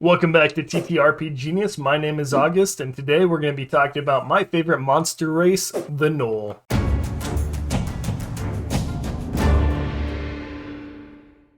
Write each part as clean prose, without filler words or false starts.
Welcome back to TTRPGenius. My name is August, and today we're going to be talking about my favorite monster race, the Gnoll.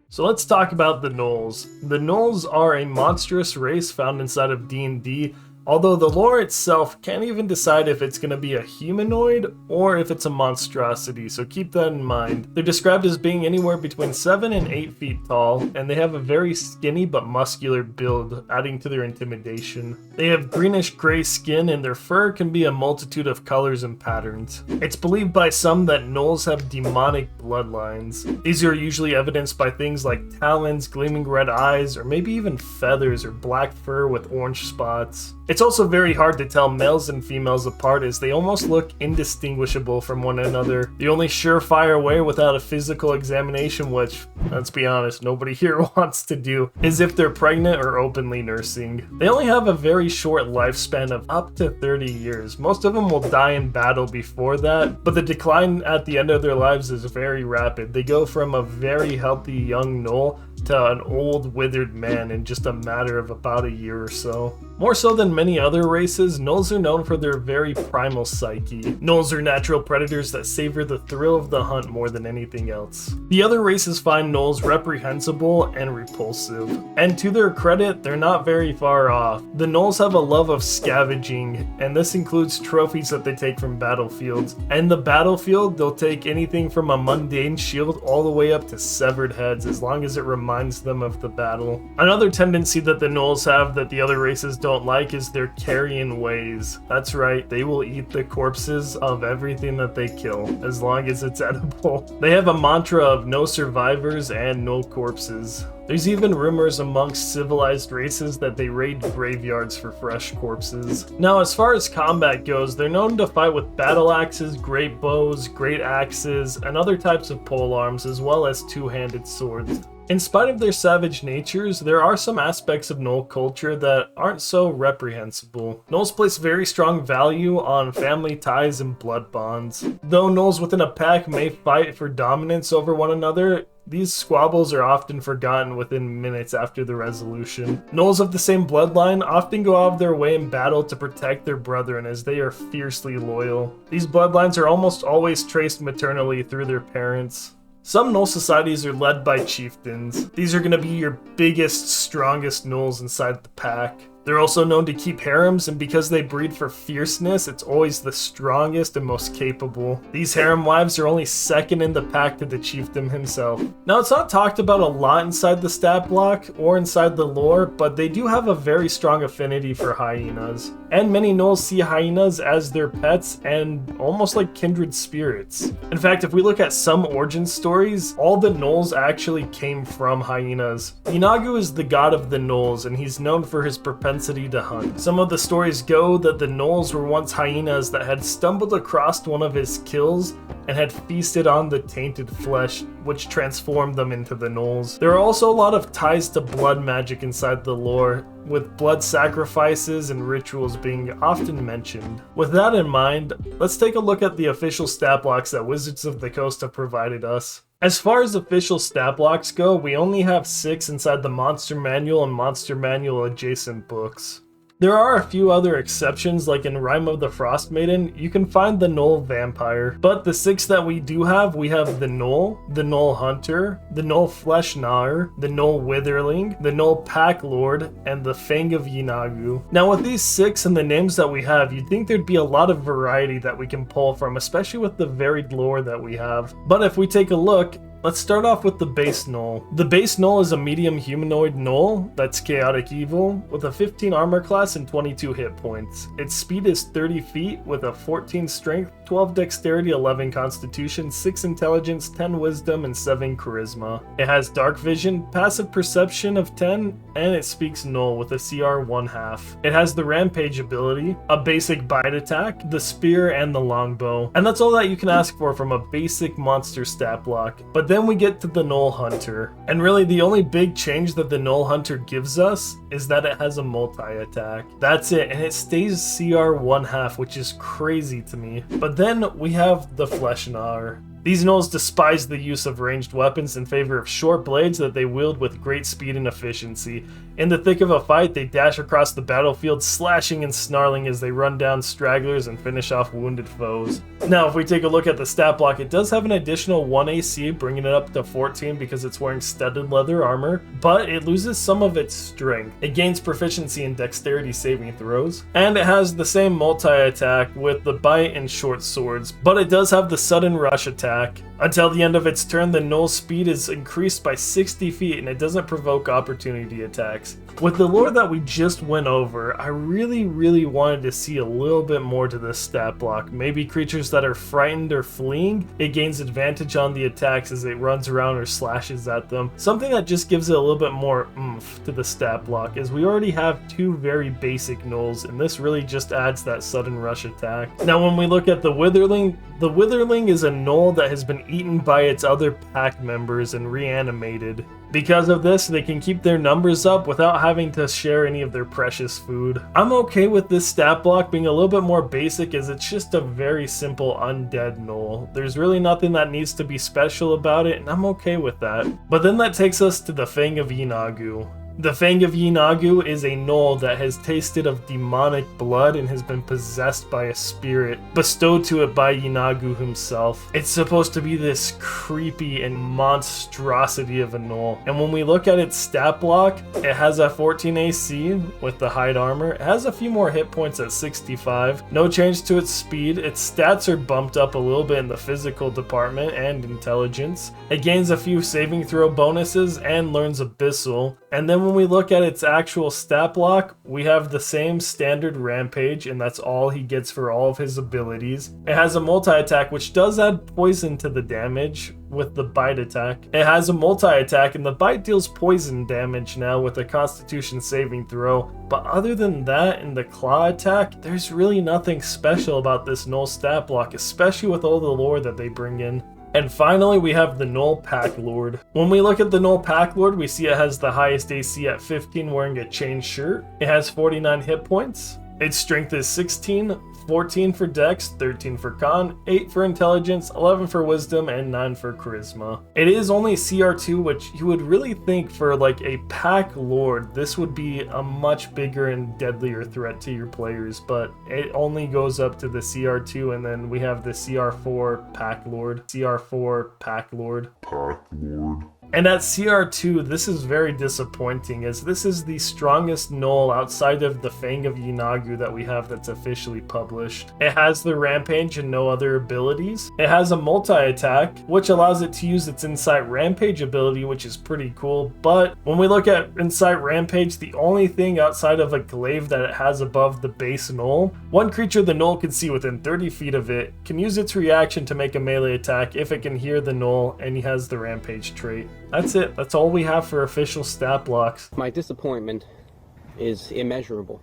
So let's talk about the Gnolls. The Gnolls are a monstrous race found inside of D&D, although the lore itself can't even decide if it's going to be a humanoid or if it's a monstrosity, so keep that in mind. They're described as being anywhere between 7 and 8 feet tall, and they have a very skinny but muscular build, adding to their intimidation. They have greenish-gray skin, and their fur can be a multitude of colors and patterns. It's believed by some that Gnolls have demonic bloodlines. These are usually evidenced by things like talons, gleaming red eyes, or maybe even feathers or black fur with orange spots. It's also very hard to tell males and females apart, as they almost look indistinguishable from one another. The only surefire way without a physical examination, which, let's be honest, nobody here wants to do, is if they're pregnant or openly nursing. They only have a very short lifespan of up to 30 years. Most of them will die in battle before that, but the decline at the end of their lives is very rapid. They go from a very healthy young Gnoll to an old withered man in just a matter of about a year or so. More so than many other races, Gnolls are known for their very primal psyche. Gnolls are natural predators that savor the thrill of the hunt more than anything else. The other races find Gnolls reprehensible and repulsive, and to their credit, they're not very far off. The Gnolls have a love of scavenging, and this includes trophies that they take from battlefields. And the battlefield, they'll take anything from a mundane shield all the way up to severed heads, as long as it reminds them of the battle. Another tendency that the Gnolls have that the other races don't like is their carrion ways. That's right, they will eat the corpses of everything that they kill, as long as it's edible. They have a mantra of no survivors and no corpses. There's even rumors amongst civilized races that they raid graveyards for fresh corpses. Now, as far as combat goes, they're known to fight with battle axes, great bows, great axes, and other types of polearms, as well as two-handed swords. In spite of their savage natures, there are some aspects of Gnoll culture that aren't so reprehensible. Gnolls place very strong value on family ties and blood bonds. Though Gnolls within a pack may fight for dominance over one another, these squabbles are often forgotten within minutes after the resolution. Gnolls of the same bloodline often go out of their way in battle to protect their brethren, as they are fiercely loyal. These bloodlines are almost always traced maternally through their parents. Some Gnoll societies are led by chieftains. These are going to be your biggest, strongest Gnolls inside the pack. They're also known to keep harems, and because they breed for fierceness, it's always the strongest and most capable. These harem wives are only second in the pack to the chieftain himself. Now, it's not talked about a lot inside the stat block or inside the lore, but they do have a very strong affinity for hyenas. And many Gnolls see hyenas as their pets and almost like kindred spirits. In fact, if we look at some origin stories, all the Gnolls actually came from hyenas. Yeenoghu is the god of the Gnolls, and he's known for his propensity to hunt. Some of the stories go that the Gnolls were once hyenas that had stumbled across one of his kills and had feasted on the tainted flesh, which transformed them into the Gnolls. There are also a lot of ties to blood magic inside the lore, with blood sacrifices and rituals being often mentioned. With that in mind, let's take a look at the official stat blocks that Wizards of the Coast have provided us. As far as official stat blocks go, we only have 6 inside the Monster Manual and Monster Manual adjacent books. There are a few other exceptions, like in Rime of the Frost Maiden, you can find the Gnoll Vampire. But the 6 that we do have, we have the Gnoll, the Gnoll Hunter, the Gnoll Flesh Gnawer, the Gnoll Witherling, the Gnoll Pack Lord, and the Fang of Yeenoghu. Now with these 6 and the names that we have, you'd think there'd be a lot of variety that we can pull from, especially with the varied lore that we have. But if we take a look, let's start off with the Base Gnoll. The Base Gnoll is a medium humanoid Gnoll that's chaotic evil, with a 15 armor class and 22 hit points. Its speed is 30 feet with a 14 strength, 12 dexterity, 11 constitution, 6 intelligence, 10 wisdom, and 7 charisma. It has dark vision, passive perception of 10, and it speaks Gnoll with a CR 1/2. It has the rampage ability, a basic bite attack, the spear, and the longbow. And that's all that you can ask for from a basic monster stat block. But then we get to the Gnoll Hunter. And really the only big change that the Gnoll Hunter gives us is that it has a multi-attack. That's it, and it stays CR 1/2, which is crazy to me. But then we have the Flesh Gnawer. These Gnolls despise the use of ranged weapons in favor of short blades that they wield with great speed and efficiency, In the thick of a fight, they dash across the battlefield, slashing and snarling as they run down stragglers and finish off wounded foes. Now, if we take a look at the stat block, it does have an additional 1 AC, bringing it up to 14 because it's wearing studded leather armor, but it loses some of its strength. It gains proficiency in dexterity saving throws, and it has the same multi-attack with the bite and short swords, but it does have the sudden rush attack. Until the end of its turn, the Gnoll's speed is increased by 60 feet and it doesn't provoke opportunity attacks. With the lore that we just went over, I really wanted to see a little bit more to this stat block. Maybe creatures that are frightened or fleeing, it gains advantage on the attacks as it runs around or slashes at them. Something that just gives it a little bit more oomph to the stat block, as we already have two very basic Gnolls, and this really just adds that sudden rush attack. Now when we look at the Witherling is a Gnoll that has been eaten by its other pack members and reanimated. Because of this, they can keep their numbers up without having to share any of their precious food. I'm okay with this stat block being a little bit more basic, as it's just a very simple undead Gnoll. There's really nothing that needs to be special about it, and I'm okay with that. But then that takes us to the Fang of Yeenoghu. The Fang of Yeenoghu is a Gnoll that has tasted of demonic blood and has been possessed by a spirit bestowed to it by Yeenoghu himself. It's supposed to be this creepy and monstrosity of a Gnoll, and when we look at its stat block, it has a 14 AC with the hide armor. It has a few more hit points at 65, no change to its speed. Its stats are bumped up a little bit in the physical department and intelligence. It gains a few saving throw bonuses and learns Abyssal. And then when we look at its actual stat block, we have the same standard rampage, and that's all he gets for all of his abilities. It has a multi-attack, which does add poison to the damage with the bite attack. It has a multi-attack, and the bite deals poison damage now with a constitution saving throw. But other than that and the claw attack, there's really nothing special about this Gnoll stat block, especially with all the lore that they bring in. And finally, we have the Gnoll Pack Lord. When we look at the Gnoll Pack Lord, we see it has the highest AC at 15 wearing a chain shirt. It has 49 hit points. Its strength is 16, 14 for dex, 13 for con, 8 for intelligence, 11 for wisdom, and 9 for charisma. It is only CR2, which you would really think for like a pack lord, this would be a much bigger and deadlier threat to your players, but it only goes up to the CR2, and then we have the CR4 pack lord, CR4 pack lord. And at CR2, this is very disappointing, as this is the strongest Gnoll outside of the Fang of Yeenoghu that we have that's officially published. It has the Rampage and no other abilities. It has a multi-attack, which allows it to use its Insight Rampage ability, which is pretty cool. But when we look at Insight Rampage, the only thing outside of a glaive that it has above the base Gnoll, one creature the Gnoll can see within 30 feet of it can use its reaction to make a melee attack if it can hear the Gnoll and he has the Rampage trait. That's it. That's all we have for official stat blocks. My disappointment is immeasurable,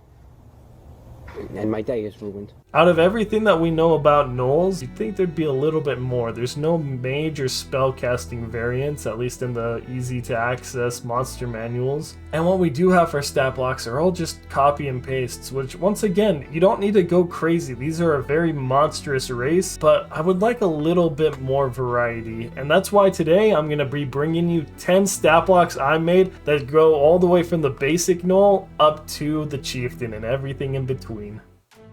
and my day is ruined. Out of everything that we know about Gnolls, you'd think there'd be a little bit more. There's no major spellcasting variants, at least in the easy-to-access monster manuals. And what we do have for stat blocks are all just copy and pastes, which, once again, you don't need to go crazy. These are a very monstrous race, but I would like a little bit more variety. And that's why today I'm going to be bringing you 10 stat blocks I made that go all the way from the basic Gnoll up to the Chieftain and everything in between.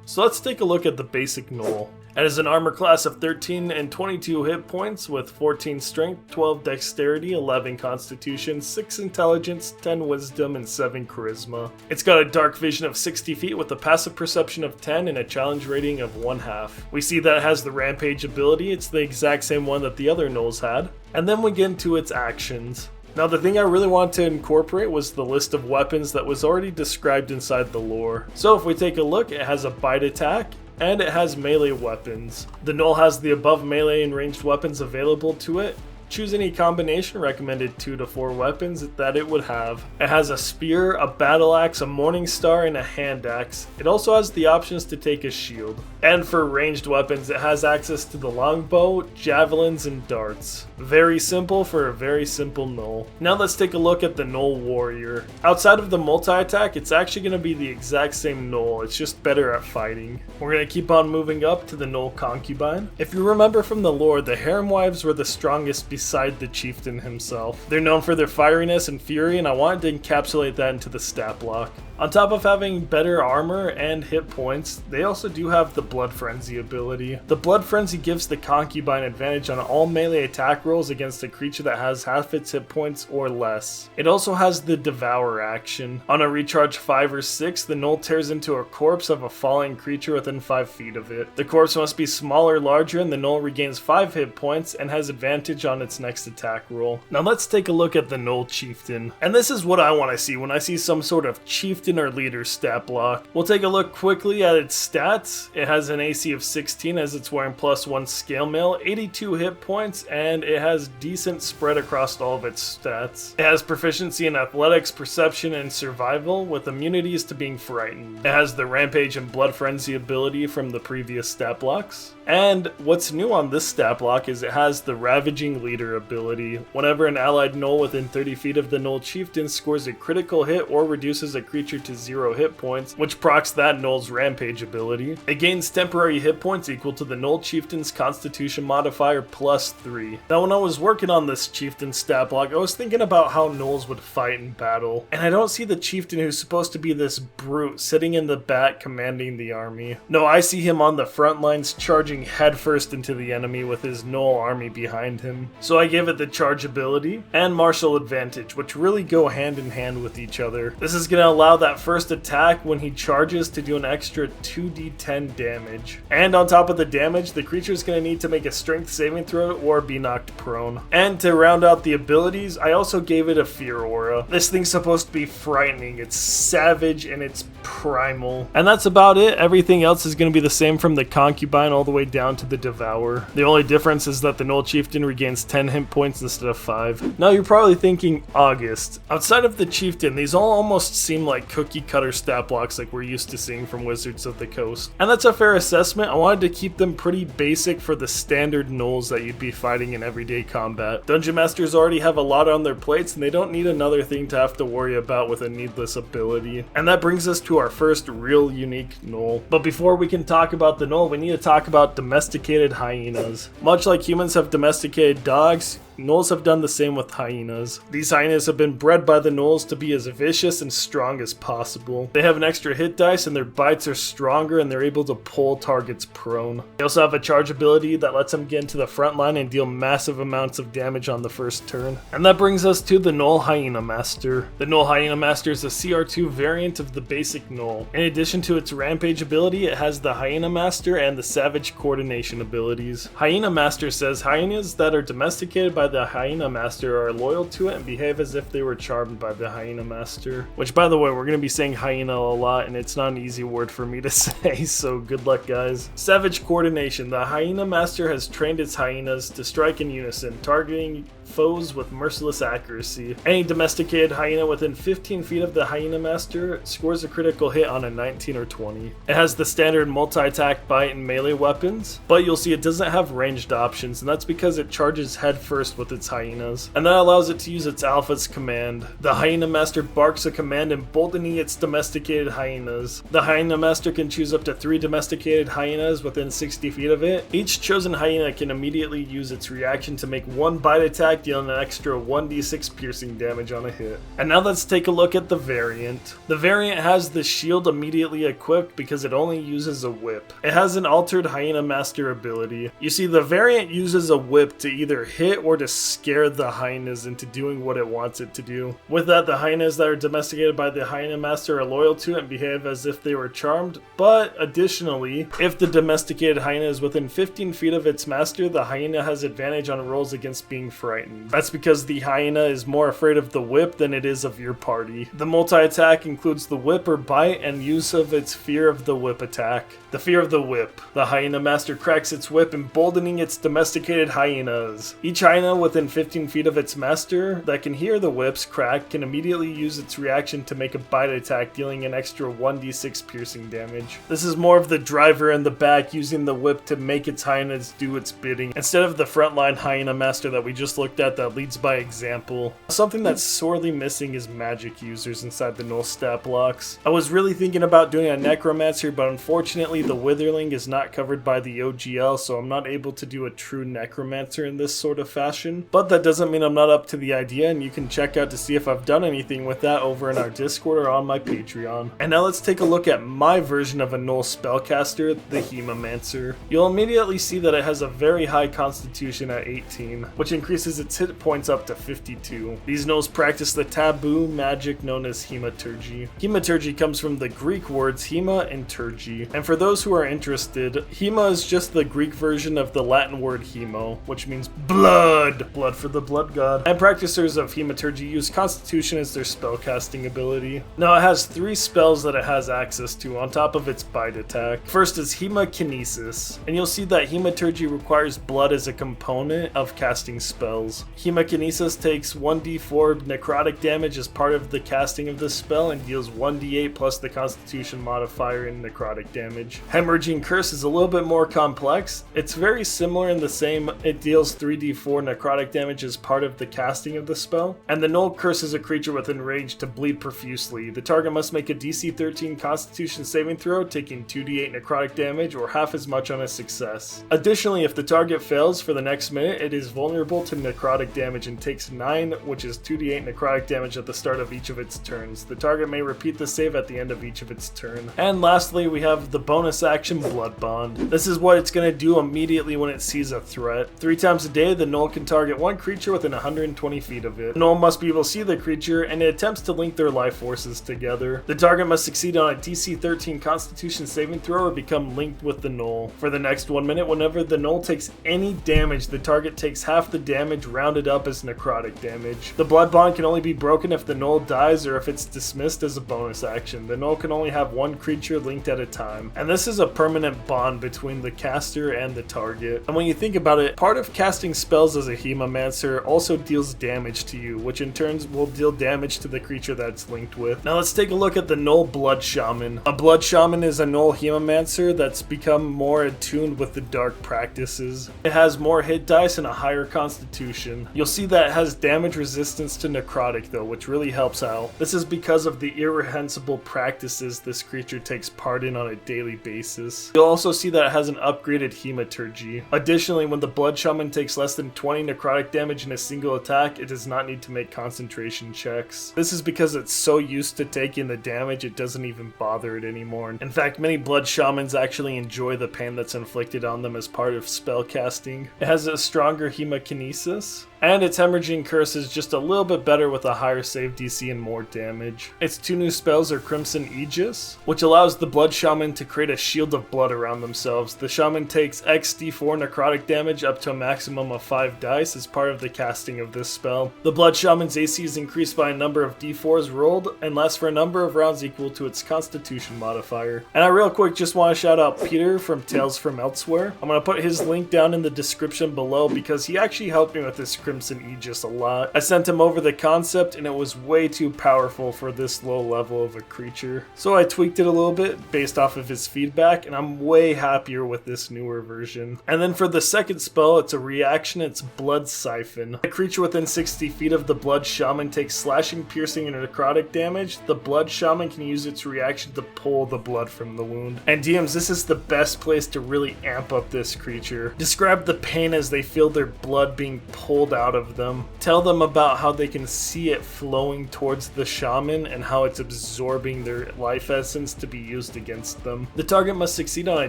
So let's take a look at the basic Gnoll. It has an armor class of 13 and 22 hit points with 14 strength, 12 dexterity, 11 constitution, 6 intelligence, 10 wisdom, and 7 charisma. It's got a dark vision of 60 feet with a passive perception of 10 and a challenge rating of 1/2. We see that it has the rampage ability. It's the exact same one that the other Gnolls had. And then we get into its actions. Now, the thing I really wanted to incorporate was the list of weapons that was already described inside the lore. So if we take a look, it has a bite attack, and it has melee weapons. The Gnoll has the above melee and ranged weapons available to it. Choose any combination, recommended 2 to 4 weapons that it would have. It has a spear, a battle axe, a morning star, and a hand axe. It also has the options to take a shield. And for ranged weapons, it has access to the longbow, javelins, and darts. Very simple for a very simple Gnoll. Now let's take a look at the Gnoll Warrior. Outside of the multi-attack, it's actually going to be the exact same Gnoll, it's just better at fighting. We're going to keep on moving up to the Gnoll Concubine. If you remember from the lore, the harem wives were the strongest beside the chieftain himself. They're known for their fieriness and fury, and I wanted to encapsulate that into the stat block. On top of having better armor and hit points, they also do have the Blood Frenzy ability. The Blood Frenzy gives the Concubine advantage on all melee attack rolls against a creature that has half its hit points or less. It also has the Devour action. On a recharge 5 or 6, the Gnoll tears into a corpse of a falling creature within 5 feet of it. The corpse must be small or larger, and the Gnoll regains 5 hit points and has advantage on its next attack roll. Now let's take a look at the Gnoll Chieftain. And this is what I want to see when I see some sort of chieftain or leader stat block. We'll take a look quickly at its stats. It has an AC of 16 as it's wearing +1 scale mail, 82 hit points, and it has decent spread across all of its stats. It has proficiency in athletics, perception, and survival with immunities to being frightened. It has the Rampage and Blood Frenzy ability from the previous stat blocks. And what's new on this stat block is it has the Ravaging Leader ability. Whenever an allied Gnoll within 30 feet of the Gnoll Chieftain scores a critical hit or reduces a creature to 0 hit points, which procs that Gnoll's Rampage ability, it gains temporary hit points equal to the Gnoll Chieftain's Constitution modifier +3. Now when I was working on this Chieftain stat block, I was thinking about how Gnolls would fight in battle, and I don't see the Chieftain who's supposed to be this brute sitting in the back commanding the army. No, I see him on the front lines charging headfirst into the enemy with his Gnoll army behind him. So I gave it the charge ability and martial advantage, which really go hand in hand with each other. This is going to allow that first attack when he charges to do an extra 2d10 damage. And on top of the damage, the creature is going to need to make a strength saving throw or be knocked prone. And to round out the abilities, I also gave it a fear aura. This thing's supposed to be frightening, it's savage, and it's primal. And that's about it. Everything else is going to be the same from the Concubine all the way down to the Devour. The only difference is that the Gnoll Chieftain regains 10 hit points instead of 5. Now you're probably thinking, August. Outside of the Chieftain, these all almost seem like cookie cutter stat blocks like we're used to seeing from Wizards of the Coast. And that's a fair assessment. I wanted to keep them pretty basic for the standard Gnolls that you'd be fighting in everyday combat. Dungeon Masters already have a lot on their plates and they don't need another thing to have to worry about with a needless ability. And that brings us to our first real unique Gnoll. But before we can talk about the Gnoll, we need to talk about domesticated hyenas. Much like humans have domesticated dogs, Gnolls have done the same with hyenas. These hyenas have been bred by the Gnolls to be as vicious and strong as possible. They have an extra hit dice and their bites are stronger and they're able to pull targets prone. They also have a charge ability that lets them get into the front line and deal massive amounts of damage on the first turn. And that brings us to the Gnoll Hemamacer. The Gnoll Hemamacer is a CR2 variant of the basic Gnoll. In addition to its Rampage ability, it has the Hyenamaster and the Savage Coordination abilities. Hyenamaster says hyenas that are domesticated by the Hyenamaster are loyal to it and behave as if they were charmed by the Hyenamaster. Which, by the way, we're going to be saying hyena a lot and it's not an easy word for me to say, so good luck guys. Savage Coordination. The Hyenamaster has trained its hyenas to strike in unison, targeting foes with merciless accuracy. Any domesticated hyena within 15 feet of the Hyenamaster scores a critical hit on a 19 or 20. It has the standard multi-attack, bite, and melee weapons, but you'll see it doesn't have ranged options, and that's because it charges head first with its hyenas, and that allows it to use its alpha's command. The Hyenamaster barks a command emboldening its domesticated hyenas. The Hyenamaster can choose up to 3 domesticated hyenas within 60 feet of it. Each chosen hyena can immediately use its reaction to make 1 bite attack, dealing an extra 1d6 piercing damage on a hit. And now let's take a look at the variant. The variant has the shield immediately equipped because it only uses a whip. It has an altered Hyenamaster ability. You see, the variant uses a whip to either hit or to scare the hyenas into doing what it wants it to do. With that, the hyenas that are domesticated by the Hyenamaster are loyal to it and behave as if they were charmed, but additionally, if the domesticated hyena is within 15 feet of its master, the hyena has advantage on rolls against being frightened. That's because the hyena is more afraid of the whip than it is of your party. The multi-attack includes the whip or bite and use of its fear of the whip attack. The fear of the whip. The Hyenamaster cracks its whip, emboldening its domesticated hyenas. Each hyena within 15 feet of its master that can hear the whips crack can immediately use its reaction to make a bite attack, dealing an extra 1d6 piercing damage. This is more of the driver in the back using the whip to make its hyenas do its bidding, instead of the frontline Hyenamaster that we just looked looked at that leads by example. Something that's sorely missing is magic users inside the Gnoll stat blocks. I was really thinking about doing a necromancer, but unfortunately the Witherling is not covered by the OGL, so I'm not able to do a true necromancer in this sort of fashion. But that doesn't mean I'm not up to the idea, and you can check out to see if I've done anything with that over in our Discord or on my Patreon. And now let's take a look at my version of a Gnoll spellcaster, the Hemamancer. You'll immediately see that it has a very high constitution at 18, which increases its hit points up to 52. These Gnolls practice the taboo magic known as Hematurgy. Hematurgy comes from the Greek words Hema and Turgy, and for those who are interested, Hema is just the Greek version of the Latin word Hemo, which means blood! Blood for the blood god. And practicers of Hematurgy use Constitution as their spellcasting ability. Now it has 3 spells that it has access to on top of its bite attack. First is Hemakinesis, and you'll see that Hematurgy requires blood as a component of casting spells. Hemakinesis takes 1d4 necrotic damage as part of the casting of this spell and deals 1d8 plus the Constitution modifier in necrotic damage. Hemorrhaging Curse is a little bit more complex. It's very similar in the same, it deals 3d4 necrotic damage as part of the casting of the spell, and the Gnoll curses a creature within range to bleed profusely. The target must make a DC 13 Constitution saving throw, taking 2d8 necrotic damage or half as much on a success. Additionally, if the target fails for the next minute, it is vulnerable to necrotic damage and takes 9, which is 2d8 necrotic damage at the start of each of its turns. The target may repeat the save at the end of each of its turn. And lastly, we have the bonus action Blood Bond. This is what it's going to do immediately when it sees a threat. 3 times a day, the Gnoll can target one creature within 120 feet of it. The Gnoll must be able to see the creature, and it attempts to link their life forces together. The target must succeed on a DC 13 Constitution saving throw or become linked with the Gnoll. For the next 1 minute, whenever the Gnoll takes any damage, the target takes half the damage rounded up as necrotic damage. The Blood Bond can only be broken if the Gnoll dies or if it's dismissed as a bonus action. The Gnoll can only have one creature linked at a time, and this is a permanent bond between the caster and the target. And when you think about it, part of casting spells as a Hemamancer also deals damage to you, which in turn will deal damage to the creature that it's linked with. Now let's take a look at the Gnoll Blood Shaman. A Blood Shaman is a Gnoll Hemamancer that's become more attuned with the dark practices. It has more hit dice and a higher constitution. You'll see that it has damage resistance to necrotic though, which really helps out. This is because of the irrehensible practices this creature takes part in on a daily basis. You'll also see that it has an upgraded Hematurgy. Additionally, when the Blood Shaman takes less than 20 necrotic damage in a single attack, it does not need to make concentration checks. This is because it's so used to taking the damage it doesn't even bother it anymore. In fact, many Blood Shamans actually enjoy the pain that's inflicted on them as part of spell casting. It has a stronger Hemakinesis, and its Hemorrhaging Curse is just a little bit better with a higher save DC and more damage. Its 2 new spells are Crimson Aegis, which allows the Blood Shaman to create a shield of blood around themselves. The Shaman takes XD4 necrotic damage up to a maximum of 5 dice as part of the casting of this spell. The Blood Shaman's AC is increased by a number of D4s rolled and lasts for a number of rounds equal to its Constitution modifier. And I real quick just want to shout out Peter from Tales from Elsewhere. I'm going to put his link down in the description below because he actually helped me with this Crimson Aegis a lot. I sent him over the concept and it was way too powerful for this low level of a creature. So I tweaked it a little bit based off of his feedback and I'm way happier with this newer version. And then for the second spell, it's a reaction, it's Blood Siphon. A creature within 60 feet of the Blood Shaman takes slashing, piercing, and necrotic damage. The Blood Shaman can use its reaction to pull the blood from the wound. And DMs, this is the best place to really amp up this creature. Describe the pain as they feel their blood being pulled out of them. Tell them about how they can see it flowing towards the shaman and how it's absorbing their life essence to be used against them. The target must succeed on a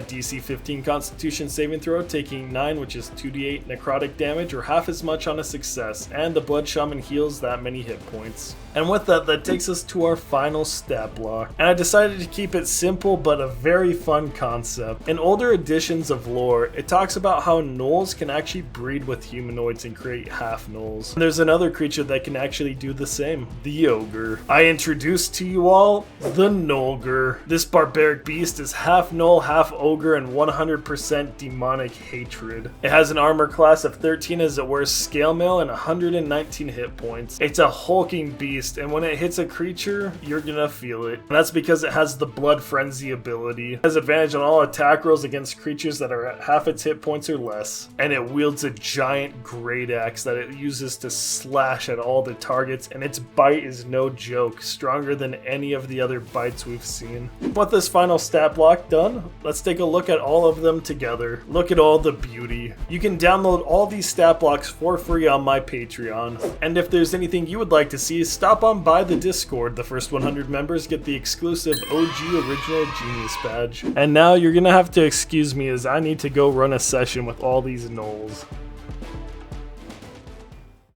DC 15 Constitution saving throw, taking 9, which is 2d8 necrotic damage or half as much on a success, and the Blood Shaman heals that many hit points. And with that, that takes us to our final stat block. And I decided to keep it simple but a very fun concept. In older editions of lore, it talks about how gnolls can actually breed with humanoids and create half gnolls. And there's another creature that can actually do the same, the ogre. I introduce to you all the Gnollgre. This barbaric beast is half gnoll, half ogre, and 100% demonic hatred. It has an armor class of 13 as it wears scale mail and 119 hit points. It's a hulking beast, and when it hits a creature, you're gonna feel it. And that's because it has the Blood Frenzy ability. It has advantage on all attack rolls against creatures that are at half its hit points or less. And it wields a giant great axe that it uses to slash at all the targets, and its bite is no joke, stronger than any of the other bites we've seen. With this final stat block done, let's take a look at all of them together. Look at all the beauty. You can download all these stat blocks for free on my Patreon. And if there's anything you would like to see, stop on by the Discord. The first 100 members get the exclusive OG Original Genius badge. And now you're gonna have to excuse me as I need to go run a session with all these gnolls.